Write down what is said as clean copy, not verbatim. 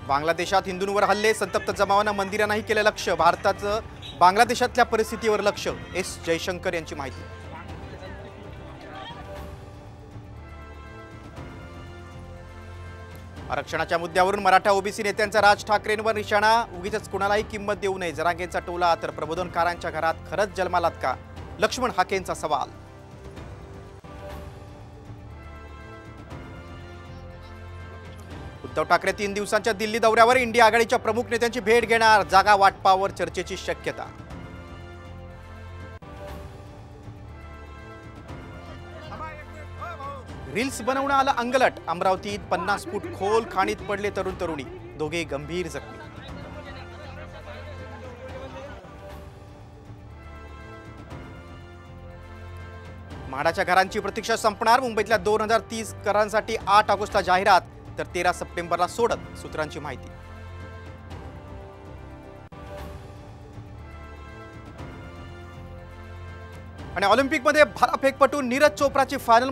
बांगलादेशात हिंदूंवर हल्ले, संतप्त जमावानं मंदिरांनाही केलं लक्ष। भारताचं बांगलादेशातल्या परिस्थितीवर लक्ष। एस जयशंकर यांची माहिती। आरक्षणाच्या मुद्द्यावरून मराठा ओबीसी नेत्यांचा राज ठाकरेंवर निशाणा। उगीच कुणालाही किंमत देऊ नये, जरांगेंचा टोला तर प्रबोधनकारांच्या घरात खरंच जन्मालात का? लक्ष्मण हाकेंचा सवाल। उद्धव ठाकरे 3 दिवसांच्या दिल्ली दौऱ्यावर, इंडिया आघाडीच्या प्रमुख नेत्यांची भेट घेणार। जागा वाटपावर चर्चेची शक्यता। रील्स बनवणं आलं अंगलट। अमरावतीत 50 फूट खोल खाणीत पडले तरुण तरुणी, दोघे गंभीर जखमी। म्हाडाच्या घरांची प्रतीक्षा संपणार। मुंबईतल्या 2030 घरांसाठी 8 ऑगस्टला जाहिरात, तर 13 सप्टेंबरला सोडत, सूत्रांची माहिती। आणि ऑलिम्पिकमध्ये भालाफेकपटू नीरज चोप्राची फायनल